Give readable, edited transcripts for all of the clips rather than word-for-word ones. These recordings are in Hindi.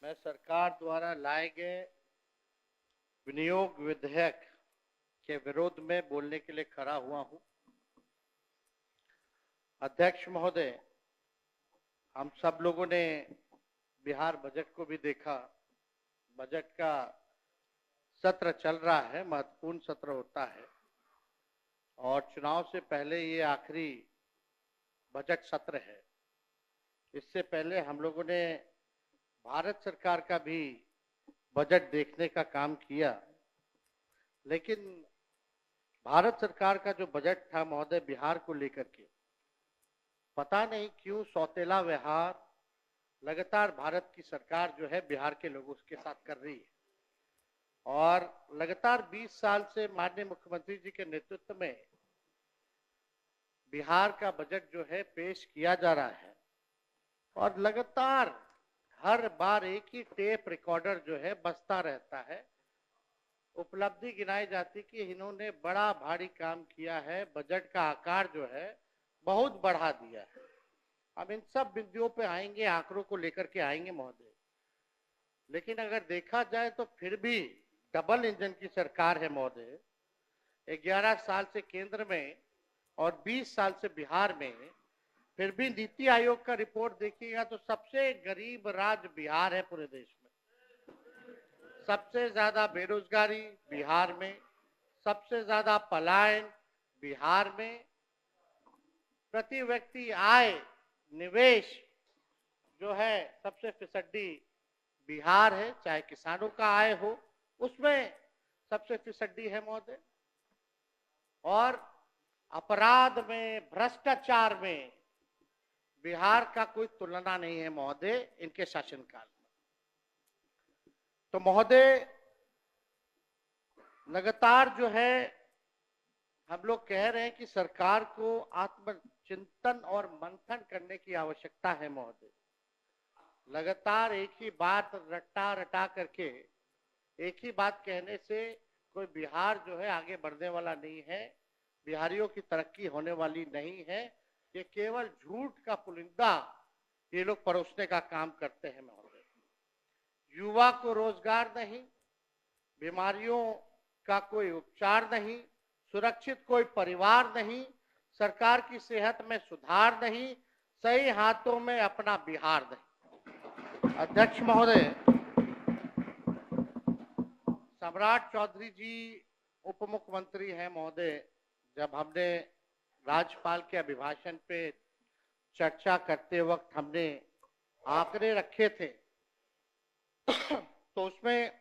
मैं सरकार द्वारा लाए गए विनियोग विधेयक के विरोध में बोलने के लिए खड़ा हुआ हूं। अध्यक्ष महोदय, हम सब लोगों ने बिहार बजट को भी देखा। बजट का सत्र चल रहा है, महत्वपूर्ण सत्र होता है और चुनाव से पहले ये आखिरी बजट सत्र है। इससे पहले हम लोगों ने भारत सरकार का भी बजट देखने का काम किया, लेकिन भारत सरकार का जो बजट था महोदय, बिहार को लेकर के पता नहीं क्यों सौतेला व्यवहार लगातार भारत की सरकार जो है बिहार के लोगों के साथ कर रही है। और लगातार 20 साल से माननीय मुख्यमंत्री जी के नेतृत्व में बिहार का बजट जो है पेश किया जा रहा है और लगातार हर बार एक ही टेप रिकॉर्डर जो है बजता रहता है। उपलब्धि गिनाई जाती कि इन्होंने बड़ा भारी काम किया है, बजट का आकार जो है बहुत बढ़ा दिया है। हम इन सब बिंदुओं पे आएंगे, आंकड़ों को लेकर के आएंगे महोदय, लेकिन अगर देखा जाए तो फिर भी डबल इंजन की सरकार है महोदय। 11 साल से केंद्र में और 20 साल से बिहार में, फिर भी नीति आयोग का रिपोर्ट देखिएगा तो सबसे गरीब राज्य बिहार है पूरे देश में। सबसे ज्यादा बेरोजगारी बिहार में, सबसे ज्यादा पलायन बिहार में, प्रति व्यक्ति आय निवेश जो है सबसे फिसड्डी बिहार है। चाहे किसानों का आय हो उसमें सबसे फिसड्डी है महोदय। और अपराध में, भ्रष्टाचार में बिहार का कोई तुलना नहीं है महोदय इनके शासनकाल में। तो महोदय, लगातार जो है हम लोग कह रहे हैं कि सरकार को आत्मचिंतन और मंथन करने की आवश्यकता है महोदय। लगातार एक ही बात रटा रटा करके, एक ही बात कहने से कोई बिहार जो है आगे बढ़ने वाला नहीं है, बिहारियों की तरक्की होने वाली नहीं है। ये केवल झूठ का पुलिंदा ये लोग परोसने का काम करते हैं महोदय। युवा को रोजगार नहीं, बीमारियों का कोई उपचार नहीं, सुरक्षित कोई परिवार नहीं, सरकार की सेहत में सुधार नहीं, सही हाथों में अपना बिहार नहीं। अध्यक्ष महोदय, सम्राट चौधरी जी उप मुख्यमंत्री हैं महोदय। जब हमने राज्यपाल के अभिभाषण पे चर्चा करते वक्त हमने आंकड़े रखे थे तो उसमें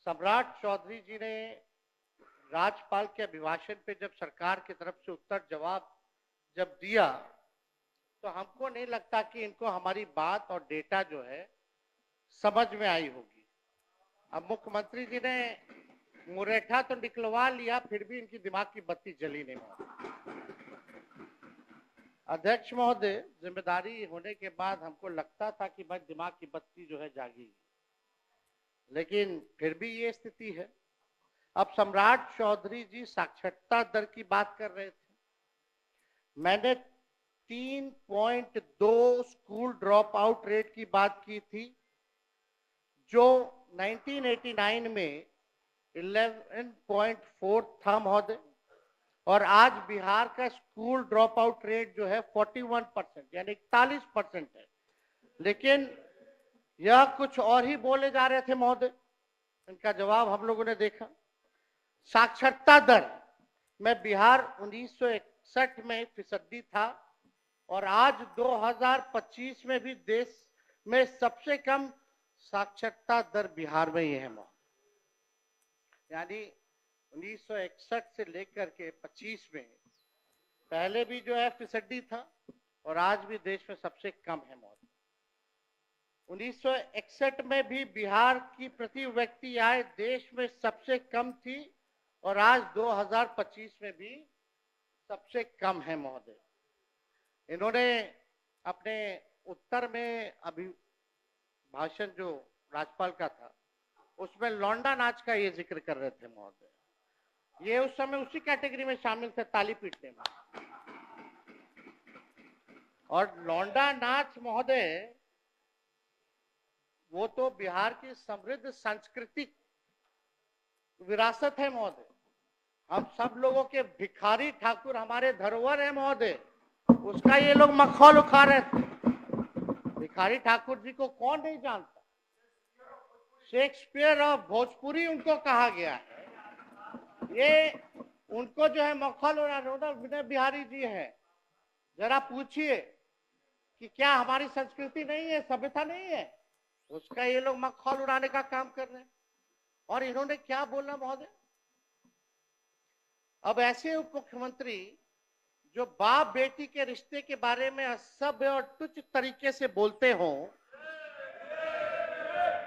सम्राट चौधरी जी ने राज्यपाल के अभिभाषण पे जब सरकार की तरफ से उत्तर जवाब जब दिया तो हमको नहीं लगता कि इनको हमारी बात और डेटा जो है समझ में आई होगी। अब मुख्यमंत्री जी ने मुरेठा तो निकलवा लिया, फिर भी इनकी दिमाग की बत्ती जली नहीं। अध्यक्ष महोदय, जिम्मेदारी होने के बाद हमको लगता था कि भाई दिमाग की बत्ती जो है जागी, लेकिन फिर भी ये स्थिति है। अब सम्राट चौधरी जी साक्षरता दर की बात कर रहे थे। मैंने 3.2 स्कूल ड्रॉप आउट रेट की बात की थी, जो 1989 में 11.4 था महोदय, और आज बिहार का स्कूल ड्रॉप आउट रेट जो है 41% यानी 41% है। लेकिन यह कुछ और ही बोले जा रहे थे महोदय। इनका जवाब हम लोगों ने देखा। साक्षरता दर में बिहार 1961 में फीसदी था और आज 2025 में भी देश में सबसे कम साक्षरता दर बिहार में ही है महोदय। यानी 1961 से लेकर के 25 में पहले भी जो है फीसदी था और आज भी देश में सबसे कम है महोदय। 1961 में भी बिहार की प्रति व्यक्ति आय देश में सबसे कम थी और आज 2025 में भी सबसे कम है महोदय। इन्होंने अपने उत्तर में अभिभाषण जो राज्यपाल का था उसमें लौंडा नाच का ये जिक्र कर रहे थे महोदय। ये उस समय उसी कैटेगरी में शामिल थे, ताली पीटने में। और लौंडा नाच महोदय वो तो बिहार की समृद्ध सांस्कृतिक विरासत है महोदय। हम सब लोगों के भिखारी ठाकुर हमारे धरोहर है महोदय, उसका ये लोग मखौल उठा रहे थे। भिखारी ठाकुर जी को कौन नहीं जानता? शेक्सपियर ऑफ भोजपुरी उनको कहा गया है। ये उनको जो है मखौल उड़ा विनय बिहारी जी है। जरा पूछिए कि क्या हमारी संस्कृति नहीं है, सभ्यता नहीं है? उसका ये लोग मखौल उड़ाने का काम कर रहे हैं। और इन्होंने क्या बोला महोदय? अब ऐसे उप मुख्यमंत्री जो बाप बेटी के रिश्ते के बारे में असभ्य और तुच्छ तरीके से बोलते हो,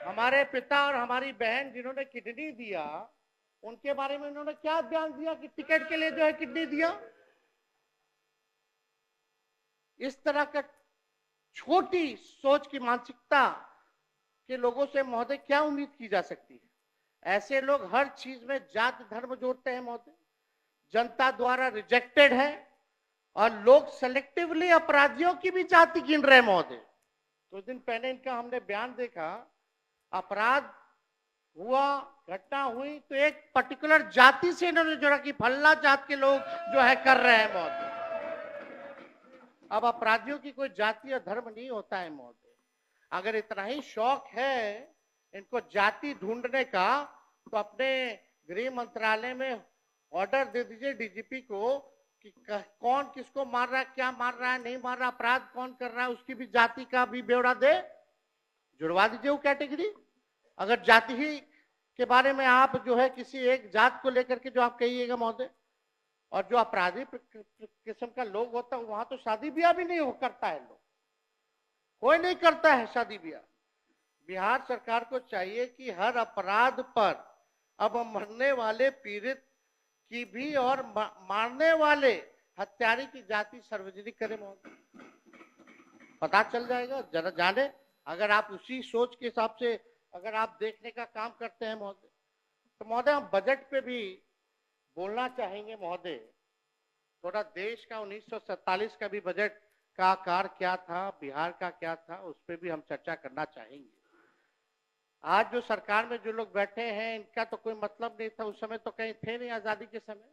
हमारे पिता और हमारी बहन जिन्होंने किडनी दिया, उनके बारे में उन्होंने क्या बयान दिया कि टिकट के लिए जो है किडनी दिया। इस तरह का छोटी सोच की मानसिकता के लोगों से महोदय क्या उम्मीद की जा सकती है? ऐसे लोग हर चीज में जात धर्म जोड़ते हैं महोदय, जनता द्वारा रिजेक्टेड है, और लोग सेलेक्टिवली अपराधियों की भी जाति गिन रहे हैं महोदय। कुछ दिन पहले इनका हमने बयान देखा, अपराध हुआ, घटना हुई तो एक पर्टिकुलर जाति से इन्होंने जोड़ा कि फल्ला जात के लोग जो है कर रहे हैं महोदय। अब अपराधियों की कोई जाति और धर्म नहीं होता है महोदय। अगर इतना ही शौक है इनको जाति ढूंढने का, तो अपने गृह मंत्रालय में ऑर्डर दे दीजिए डीजीपी को कि कौन किसको मार रहा है, क्या मार रहा है, नहीं मार रहा, अपराध कौन कर रहा है, उसकी भी जाति का भी ब्यौरा दे, जुड़वा दीजिए वो कैटेगरी। अगर जाति ही के बारे में आप जो है किसी एक जात को लेकर के जो आप कहिएगा महोदय, और जो अपराधी किस्म का लोग होता है वहां तो शादी ब्याह भी नहीं हो करता है, लोग कोई नहीं करता है शादी ब्याह। बिहार सरकार को चाहिए कि हर अपराध पर अब मरने वाले पीड़ित की भी और मारने वाले हत्यारे की जाति सार्वजनिक करे महोदय, पता चल जाएगा। जरा जाने, अगर आप उसी सोच के हिसाब से अगर आप देखने का काम करते हैं महोदय, तो महोदय हम बजट पे भी बोलना चाहेंगे महोदय। थोड़ा देश का 1947 का भी बजट का आकार क्या था, बिहार का क्या था, उस पर भी हम चर्चा करना चाहेंगे। आज जो सरकार में जो लोग बैठे हैं इनका तो कोई मतलब नहीं था, उस समय तो कहीं थे नहीं आजादी के समय,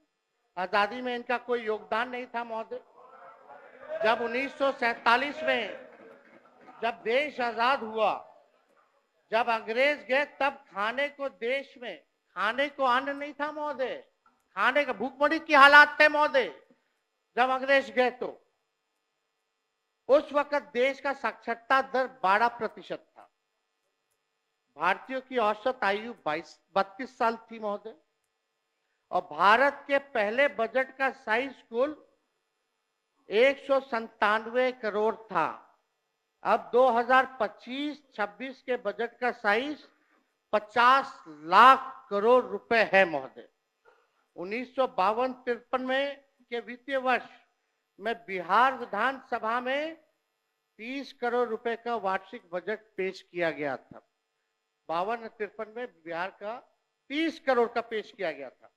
आजादी में इनका कोई योगदान नहीं था महोदय। जब 1947 में जब देश आजाद हुआ, जब अंग्रेज गए, तब खाने को देश में खाने को अन्न नहीं था महोदय, खाने का भूखमरी की हालात थे महोदय। जब अंग्रेज गए तो उस वक्त देश का साक्षरता दर 12% था। भारतीयों की औसत आयु 32 साल थी महोदय, और भारत के पहले बजट का साइज कुल 197 करोड़ था। अब 2025-26 के बजट का साइज 50 लाख करोड़ रुपए है महोदय। 1952-53 में के वित्तीय वर्ष में बिहार विधानसभा में 30 करोड़ रुपए का वार्षिक बजट पेश किया गया था। 52-53 में बिहार का 30 करोड़ का पेश किया गया था।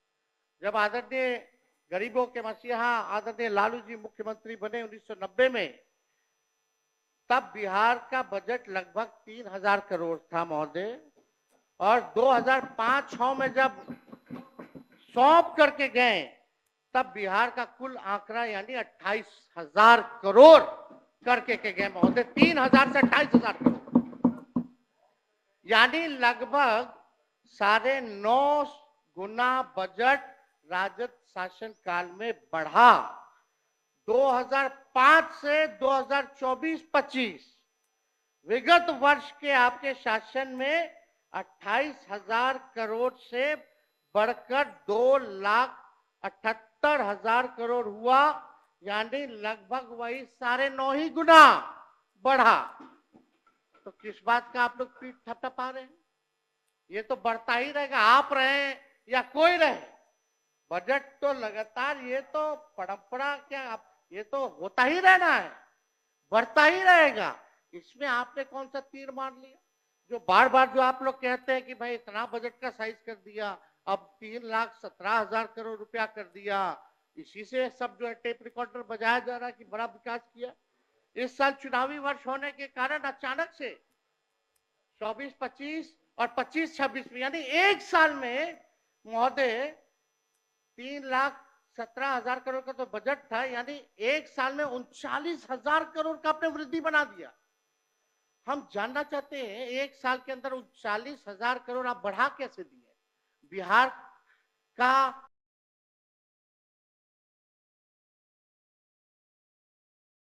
जब आदरणीय गरीबों के मसीहा आदरणीय लालू जी मुख्यमंत्री बने 1990 में, तब बिहार का बजट लगभग 3000 करोड़ था महोदय, और 2005-06 में जब सौंप करके गए तब बिहार का कुल आंकड़ा यानी 28,000 करोड़ करके के गए महोदय। 3000 से 28,000 करोड़, यानी लगभग 9.5 गुना बजट राजद शासन काल में बढ़ा। 2005 से 2024-25 विगत वर्ष के आपके शासन में 28,000 करोड़ से बढ़कर 2,78,000 करोड़ हुआ, यानी लगभग वही 9.5 गुना बढ़ा। तो किस बात का आप लोग पीठ थपथपा रहे हैं? ये तो बढ़ता ही रहेगा, आप रहे या कोई रहे, बजट तो लगातार, ये तो परंपरा क्या, ये तो होता ही रहना है, बढ़ता ही रहेगा। इसमें आपने कौन सा तीर मार लिया? जो बार बार जो आप लोग कहते हैं कि भाई इतना बजट का साइज कर दिया, अब 3,17,000 करोड़ रुपया कर दिया, इसी से सब जो है टेप रिकॉर्डर बजाया जा रहा है कि बड़ा विकास किया। इस साल चुनावी वर्ष होने के कारण अचानक से 24-25 और 25-26 में, यानी एक साल में महोदय 3,17,000 करोड़ का तो बजट था, यानी एक साल में 39,000 करोड़ का आपने वृद्धि बना दिया। हम जानना चाहते हैं एक साल के अंदर 39,000 करोड़ आप बढ़ा कैसे दिए? बिहार का